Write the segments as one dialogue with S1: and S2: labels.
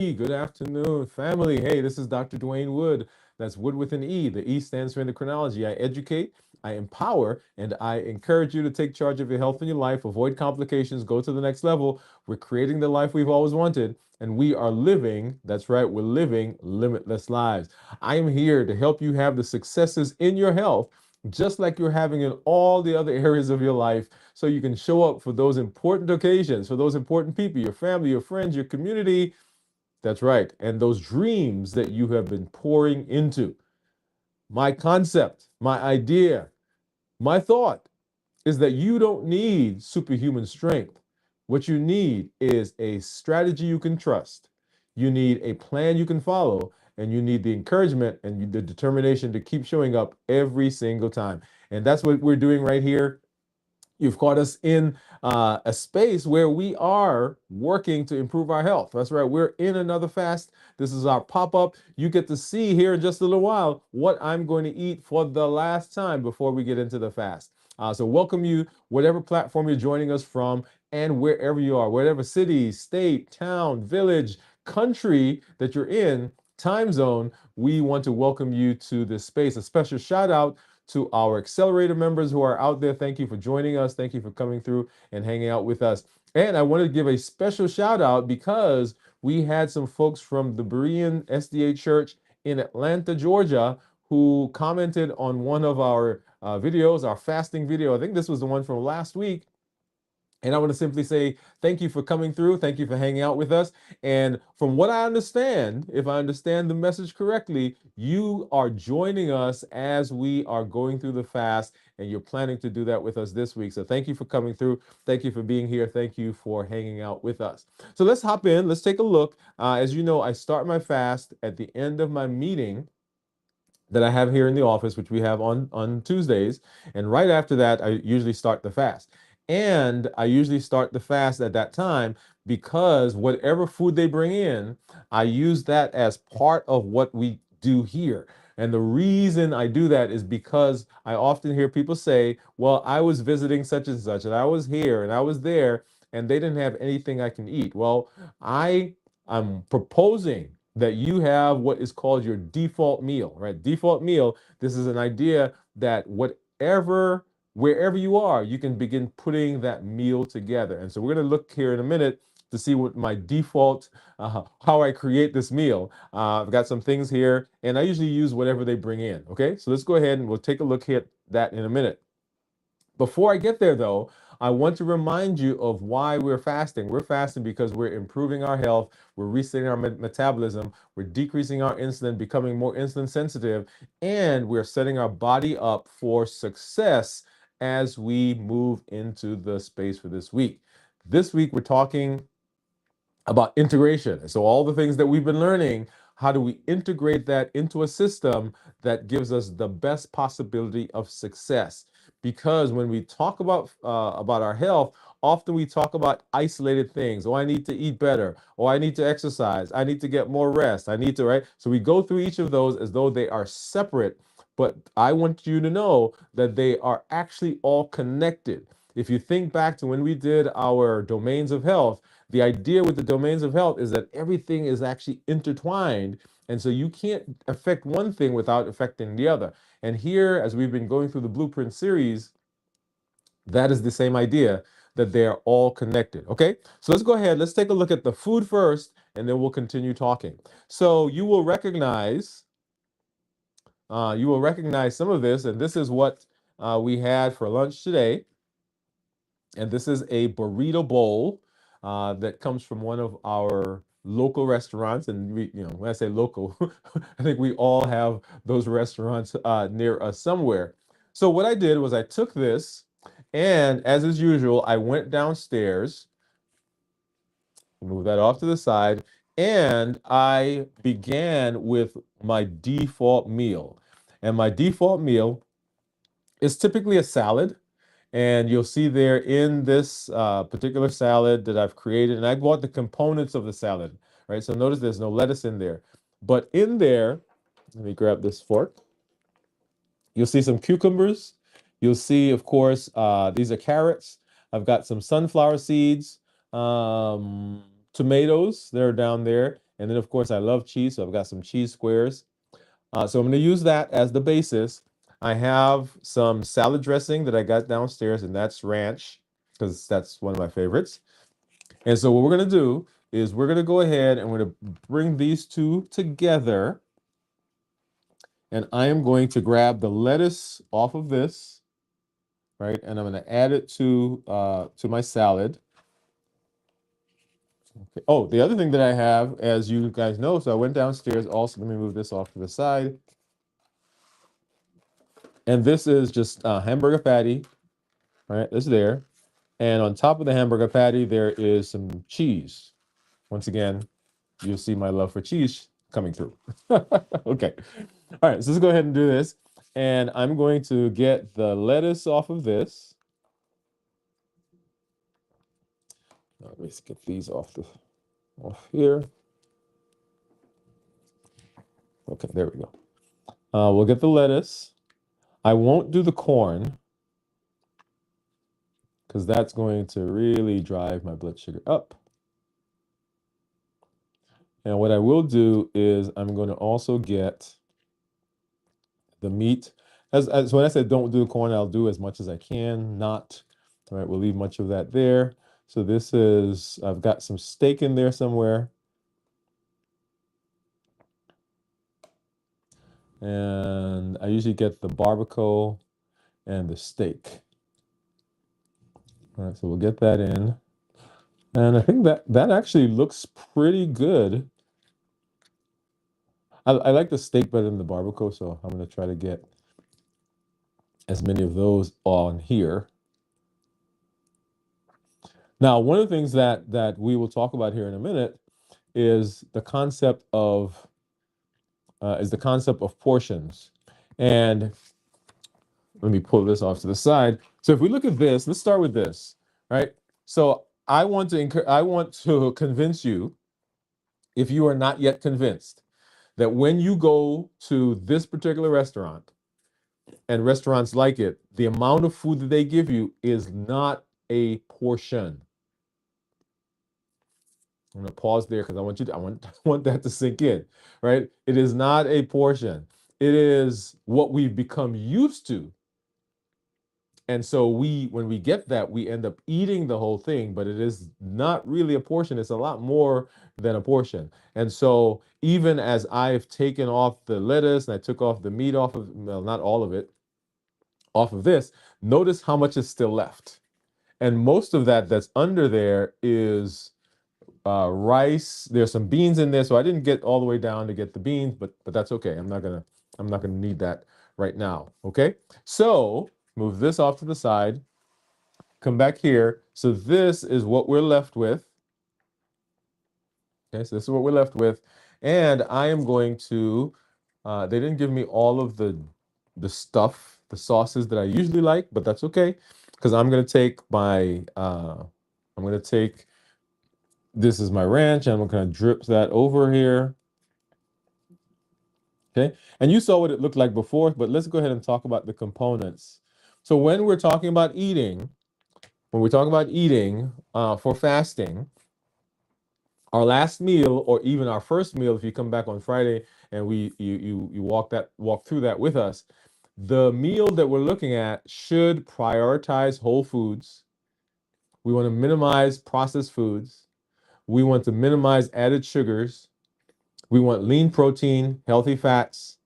S1: Good afternoon, family. Hey, this is Dr. Dwain Woode. That's Wood with an E. The E stands for endocrinology. I educate, I empower, and I encourage you to take charge of your health and your life, avoid complications, go to the next level. We're creating the life we've always wanted, and we are living, that's right, we're living limitless lives. I am here to help you have the successes in your health, just like you're having in all the other areas of your life, so you can show up for those important occasions, for those important people, your family, your friends, your community. That's right. And those dreams that you have been pouring into. My concept, my idea, my thought is that you don't need superhuman strength. What you need is a strategy you can trust. You need a plan you can follow, and you need the encouragement and the determination to keep showing up every single time. And that's what we're doing right here. You've caught us in a space where we are working to improve our health. That's right. We're in another fast. This is our pop up. You get to see here in just a little while what I'm going to eat for the last time before we get into the fast. So, welcome you, whatever platform you're joining us from, and wherever you are, whatever city, state, town, village, country that you're in, time zone, we want to welcome you to this space. A special shout out to our accelerator members who are out there. Thank you for joining us. Thank you for coming through and hanging out with us. And I want to give a special shout out because we had some folks from the Berean SDA Church in Atlanta, Georgia, who commented on one of our videos, our fasting video. I think this was the one from last week. And I want to simply say thank you for coming through. Thank you for hanging out with us. And from what I understand, if I understand the message correctly, you are joining us as we are going through the fast, and you're planning to do that with us this week. So thank you for coming through. Thank you for being here. Thank you for hanging out with us. So let's hop in. Let's take a look. As you know, I start my fast at the end of my meeting that I have here in the office, which we have on Tuesdays. And right after that, I usually start the fast. And I usually start the fast at that time because whatever food they bring in, I use that as part of what we do here. And the reason I do that is because I often hear people say, well, I was visiting such and such, and I was here and I was there, and they didn't have anything I can eat. Well, I'm proposing that you have what is called your default meal, right? Default meal. This is an idea that wherever you are, you can begin putting that meal together. And so we're going to look here in a minute to see what my default, how I create this meal. I've got some things here, and I usually use whatever they bring in. Okay, so let's go ahead and we'll take a look at that in a minute. Before I get there, though, I want to remind you of why we're fasting. We're fasting because we're improving our health, we're resetting our metabolism, we're decreasing our insulin, becoming more insulin sensitive, and we're setting our body up for success as we move into the space for this week. This week, we're talking about integration. So all the things that we've been learning, how do we integrate that into a system that gives us the best possibility of success? Because when we talk about our health, often we talk about isolated things. Oh, I need to eat better. Oh, I need to exercise. I need to get more rest. I need to, right? So we go through each of those as though they are separate. But I want you to know that they are actually all connected. If you think back to when we did our domains of health, the idea with the domains of health is that everything is actually intertwined. And so you can't affect one thing without affecting the other. And here, as we've been going through the Blueprint series, that is the same idea that they are all connected. Okay, so let's go ahead. Let's take a look at the food first, and then we'll continue talking. So you will recognize some of this, and this is what we had for lunch today. And this is a burrito bowl that comes from one of our local restaurants. And when I say local, I think we all have those restaurants near us somewhere. So what I did was I took this, and as is usual, I went downstairs, move that off to the side, and I began with my default meal. And my default meal is typically a salad. And you'll see there in this particular salad that I've created, and I bought the components of the salad, right? So notice there's no lettuce in there. But in there, let me grab this fork. You'll see some cucumbers. You'll see, of course, these are carrots. I've got some sunflower seeds, tomatoes, they're down there. And then, of course, I love cheese, so I've got some cheese squares. So I'm going to use that as the basis. I have some salad dressing that I got downstairs, and that's ranch, because that's one of my favorites. And so what we're going to do is we're going to go ahead and we're going to bring these two together. And I am going to grab the lettuce off of this, right? And I'm going to add it to my salad. Okay. Oh, the other thing that I have, as you guys know, so I went downstairs also. Let me move this off to the side. And this is just a hamburger patty, right? It's there. And on top of the hamburger patty, there is some cheese. Once again, you'll see my love for cheese coming through. Okay. All right, so let's go ahead and do this. And I'm going to get the lettuce off of this. Let me get these off here. Okay, there we go. We'll get the lettuce. I won't do the corn because that's going to really drive my blood sugar up. And what I will do is I'm going to also get the meat. So when I said don't do the corn, I'll do as much as I can. Not, all right, we'll leave much of that there. So this is, I've got some steak in there somewhere. And I usually get the barbacoa and the steak. All right, so we'll get that in. And I think that actually looks pretty good. I like the steak better than the barbacoa, so I'm going to try to get as many of those on here. Now, one of the things that we will talk about here in a minute is the concept of portions. And let me pull this off to the side. So if we look at this, let's start with this, right? So I want to convince you, if you are not yet convinced, that when you go to this particular restaurant and restaurants like it, the amount of food that they give you is not a portion. I'm gonna pause there because I want that to sink in, right? It is not a portion. It is what we've become used to. And so when we get that, we end up eating the whole thing, but it is not really a portion. It's a lot more than a portion. And so even as I've taken off the lettuce and I took off the meat off of, well, not all of it, off of this, notice how much is still left. And most of that's under there is rice. There's some beans in there, so I didn't get all the way down to get the beans, but that's okay. I'm not gonna need that right now. Okay, so move this off to the side. Come back here. So this is what we're left with. Okay, so this is what we're left with, and I am going to. They didn't give me all of the stuff, the sauces that I usually like, but that's okay, because I'm gonna take my. I'm gonna take. This is my ranch, and I'm gonna drip that over here. Okay, and you saw what it looked like before, but let's go ahead and talk about the components. So when we're talking about eating, for fasting, our last meal or even our first meal, if you come back on Friday and you walk through that with us, the meal that we're looking at should prioritize whole foods. We want to minimize processed foods. We want to minimize added sugars. We want lean protein, healthy fats,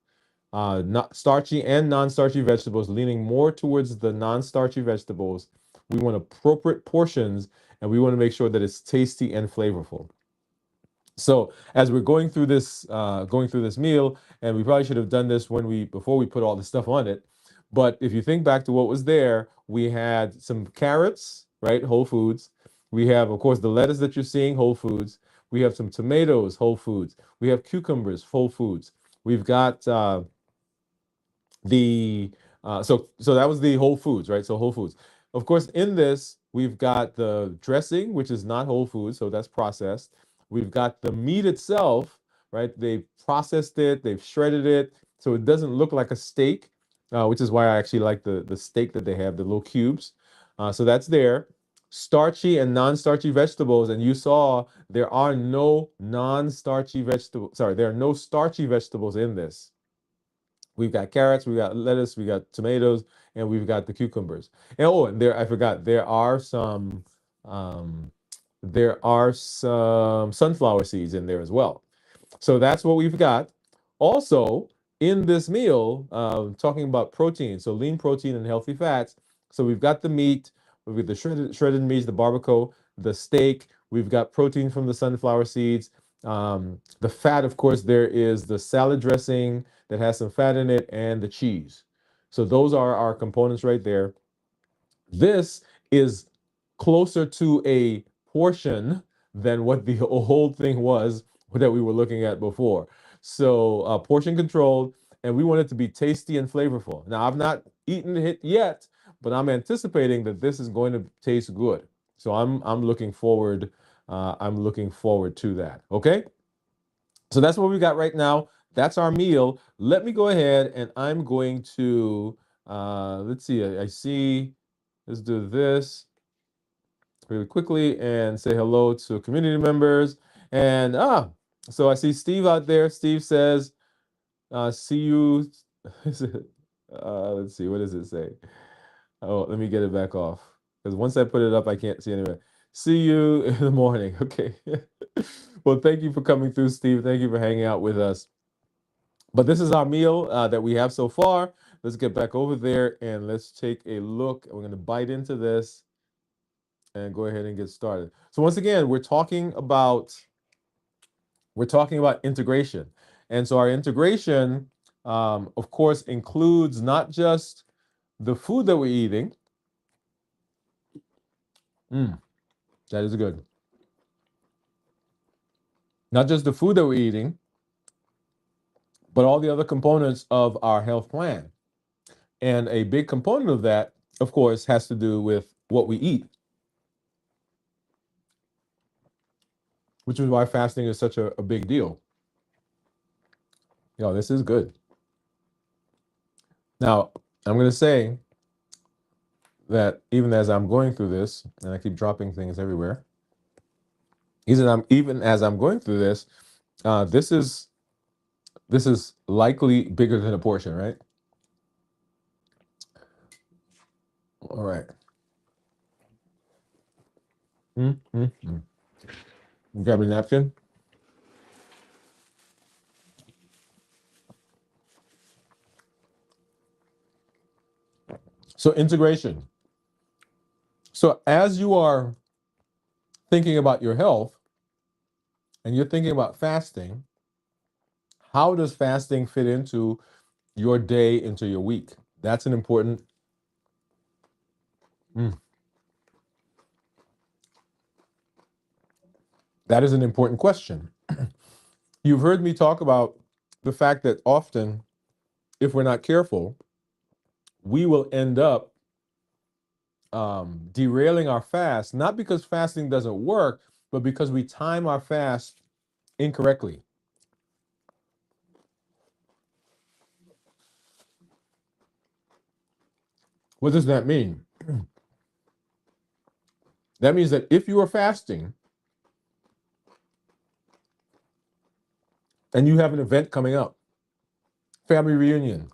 S1: not starchy and non-starchy vegetables, leaning more towards the non-starchy vegetables. We want appropriate portions, and we want to make sure that it's tasty and flavorful. So as we're going through this meal, and we probably should have done this before we put all the stuff on it. But if you think back to what was there, we had some carrots, right? Whole foods. We have, of course, the lettuce that you're seeing, whole foods. We have some tomatoes, whole foods. We have cucumbers, whole foods. We've got so that was the whole foods, right? So whole foods. Of course, in this, we've got the dressing, which is not whole foods, so that's processed. We've got the meat itself, right? They've processed it, they've shredded it, so it doesn't look like a steak, which is why I actually like the steak that they have, the little cubes. So that's there. starchy and non-starchy vegetables, and you saw there are no non-starchy vegetables. Sorry, there are no starchy vegetables in this. We've got carrots, we got lettuce, we got tomatoes, and we've got the cucumbers. And oh, and there I forgot um, there are some sunflower seeds in there as well. So that's what we've got. Also, in this meal, talking about protein, so lean protein and healthy fats. So we've got the meat, we've got the shredded meats, the barbacoa, the steak. We've got protein from the sunflower seeds. The fat, of course, there is the salad dressing that has some fat in it, and the cheese. So those are our components right there. This is closer to a portion than what the old thing was that we were looking at before. So portion controlled, and we want it to be tasty and flavorful. Now, I've not eaten it yet, but I'm anticipating that this is going to taste good. So I'm looking forward. I'm looking forward to that. Okay. So that's what we got right now. That's our meal. Let me go ahead and I'm going to let's see. I see. Let's do this really quickly and say hello to community members. And so I see Steve out there. Steve says, see you. Let's see, what does it say? Oh, let me get it back off. Because once I put it up, I can't see anyway. See you in the morning. Okay. Well, thank you for coming through, Steve. Thank you for hanging out with us. But this is our meal that we have so far. Let's get back over there and let's take a look. We're going to bite into this and go ahead and get started. So once again, we're talking about integration. And so our integration, of course, includes not just the food that we're eating. That is good. Not just the food that we're eating, but all the other components of our health plan. And a big component of that, of course, has to do with what we eat, which is why fasting is such a big deal. This is good. Now, I'm going to say that even as I'm going through this, and I keep dropping things everywhere, even as I'm going through this, this is likely bigger than a portion, right? All right. Grab a napkin. So integration. So as you are thinking about your health and you're thinking about fasting, how does fasting fit into your day, into your week? That's an important. That is an important question. You've heard me talk about the fact that often, if we're not careful, we will end up derailing our fast, not because fasting doesn't work, but because we time our fast incorrectly. What does that mean? That means that if you are fasting and you have an event coming up, family reunion,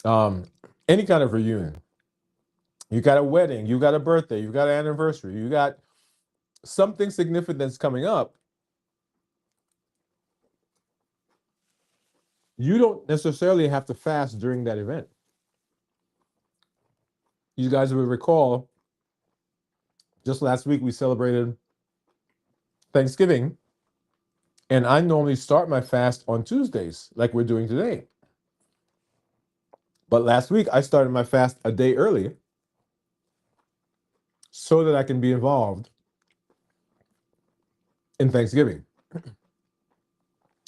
S1: any kind of reunion, you got a wedding, you got a birthday, you got an anniversary, you got something significant that's coming up, you don't necessarily have to fast during that event. You guys will recall just last week we celebrated Thanksgiving, and I normally start my fast on Tuesdays, like we're doing today. But last week I started my fast a day early so that I can be involved in Thanksgiving.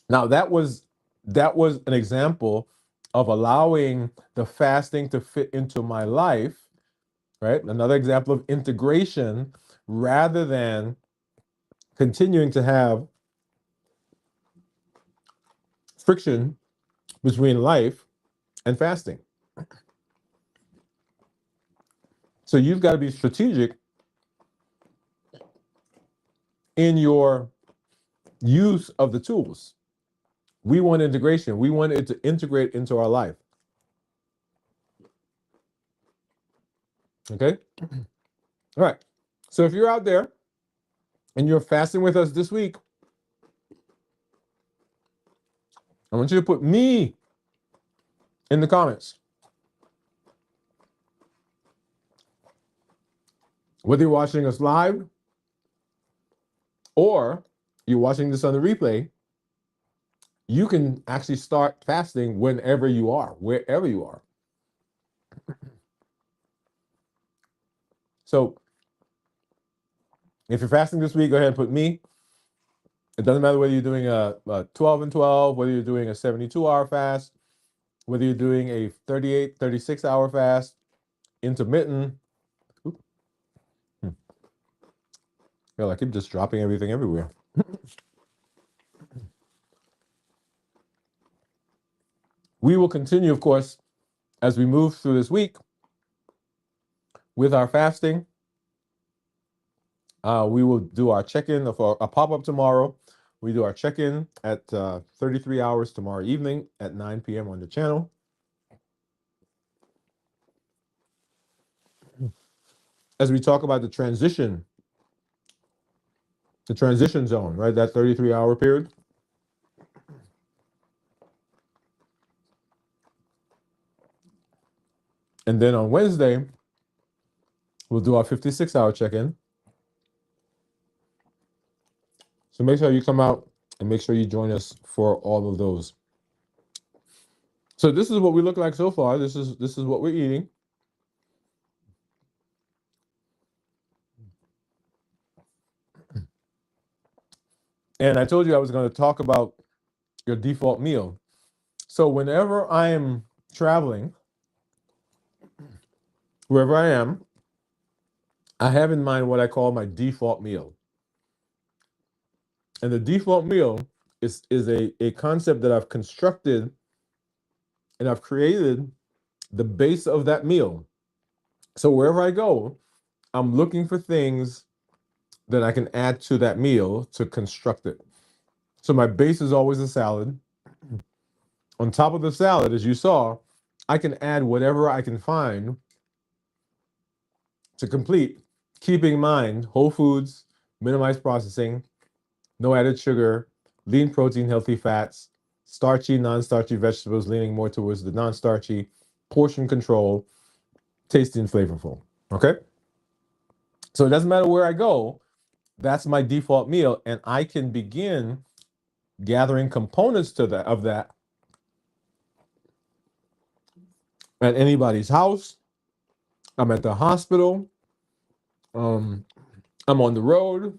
S1: Now that was an example of allowing the fasting to fit into my life, right? Another example of integration rather than continuing to have friction between life and fasting. So you've got to be strategic in your use of the tools. We want integration. We want it to integrate into our life. Okay? All right. So if you're out there and you're fasting with us this week, I want you to put me in the comments. Whether you're watching us live or you're watching this on the replay, you can actually start fasting whenever you are, wherever you are. So if you're fasting this week, go ahead and put me. It doesn't matter whether you're doing a 12 and 12, whether you're doing a 72-hour fast, whether you're doing a 38, 36-hour fast, intermittent. Oop. Well, I keep just dropping everything everywhere. We will continue, of course, as we move through this week with our fasting. We will do our check-in of a pop-up tomorrow. We do our check-in at 33 hours tomorrow evening at 9 p.m. on the channel. As we talk about the transition zone, right? That 33-hour period. And then on Wednesday, we'll do our 56-hour check-in. So make sure you come out and make sure you join us for all of those. So this is what we look like so far. This is what we're eating. And I told you I was going to talk about your default meal. So whenever I am traveling, wherever I am, I have in mind what I call my default meal. And the default meal is a concept that I've constructed and I've created the base of that meal. So wherever I go, I'm looking for things that I can add to that meal to construct it. So my base is always a salad. On top of the salad, as you saw, I can add whatever I can find to complete, keeping in mind whole foods, minimized processing, no added sugar, lean protein, healthy fats, starchy, non-starchy vegetables, leaning more towards the non-starchy, portion control, tasty and flavorful. Okay? So it doesn't matter where I go, that's my default meal, and I can begin gathering components to that of that at anybody's house. I'm at the hospital. I'm on the road.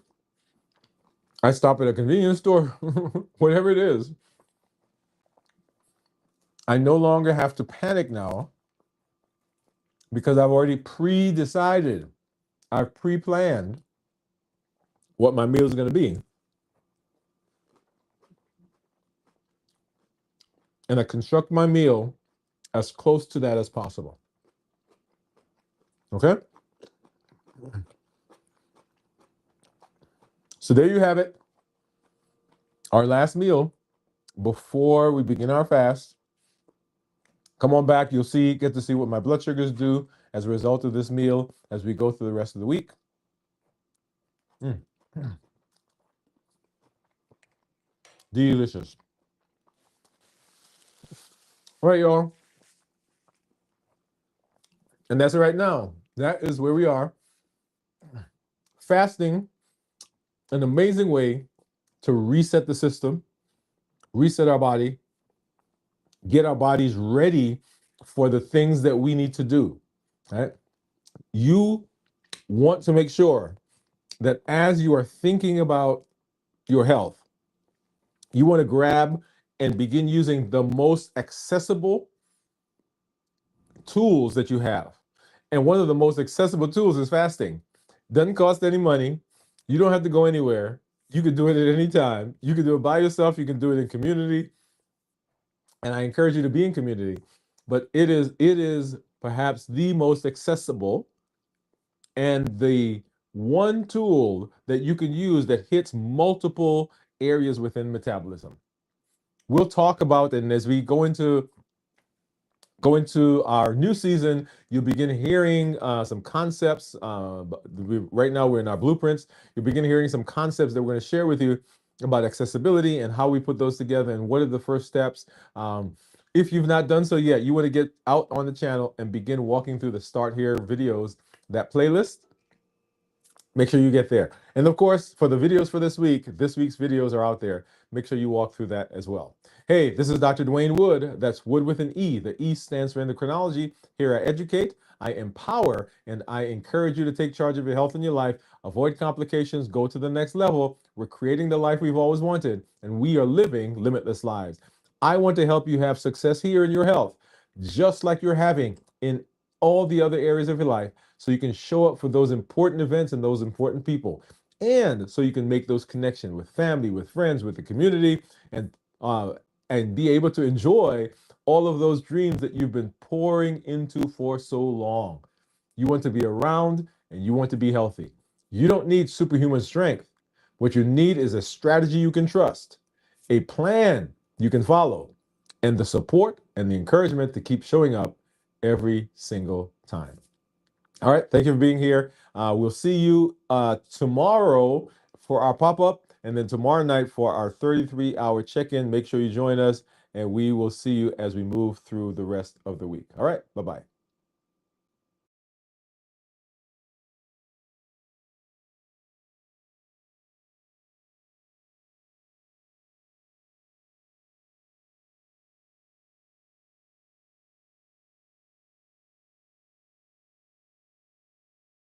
S1: I stop at a convenience store, whatever it is. I no longer have to panic now because I've already pre-decided, I've pre-planned what my meal is going to be. And I construct my meal as close to that as possible. Okay? So there you have it. Our last meal before we begin our fast. Come on back. You'll get to see what my blood sugars do as a result of this meal as we go through the rest of the week. Delicious. All right, y'all. And that's it right now. That is where we are. Fasting, an amazing way to reset the system, reset our body, get our bodies ready for the things that we need to do. Right? You want to make sure that as you are thinking about your health, you want to grab and begin using the most accessible tools that you have. And one of the most accessible tools is fasting. Doesn't cost any money. You don't have to go anywhere. You can do it at any time. You can do it by yourself. You can do it in community. And I encourage you to be in community. But it is perhaps the most accessible and the one tool that you can use that hits multiple areas within metabolism. We'll talk about, and as we go into our new season, you'll begin hearing some concepts. Right now, we're in our blueprints. You'll begin hearing some concepts that we're going to share with you about accessibility and how we put those together and what are the first steps. If you've not done so yet, you want to get out on the channel and begin walking through the Start Here videos, that playlist. Make sure you get there. And of course, for the videos for this week's videos are out there. Make sure you walk through that as well. Hey, this is Dr. Dwain Woode. That's Wood with an E. The E stands for endocrinology. Here I educate, I empower, and I encourage you to take charge of your health and your life, avoid complications, go to the next level. We're creating the life we've always wanted, and we are living limitless lives. I want to help you have success here in your health, just like you're having in all the other areas of your life, so you can show up for those important events and those important people, and so you can make those connections with family, with friends, with the community, and uh, and be able to enjoy all of those dreams that you've been pouring into for so long. You want to be around and you want to be healthy. You don't need superhuman strength. What you need is a strategy you can trust, a plan you can follow, and the support and the encouragement to keep showing up every single time. All right. Thank you for being here. We'll see you tomorrow for our pop-up, and then tomorrow night for our 33-hour check-in. Make sure you join us, and we will see you as we move through the rest of the week. All right. Bye-bye.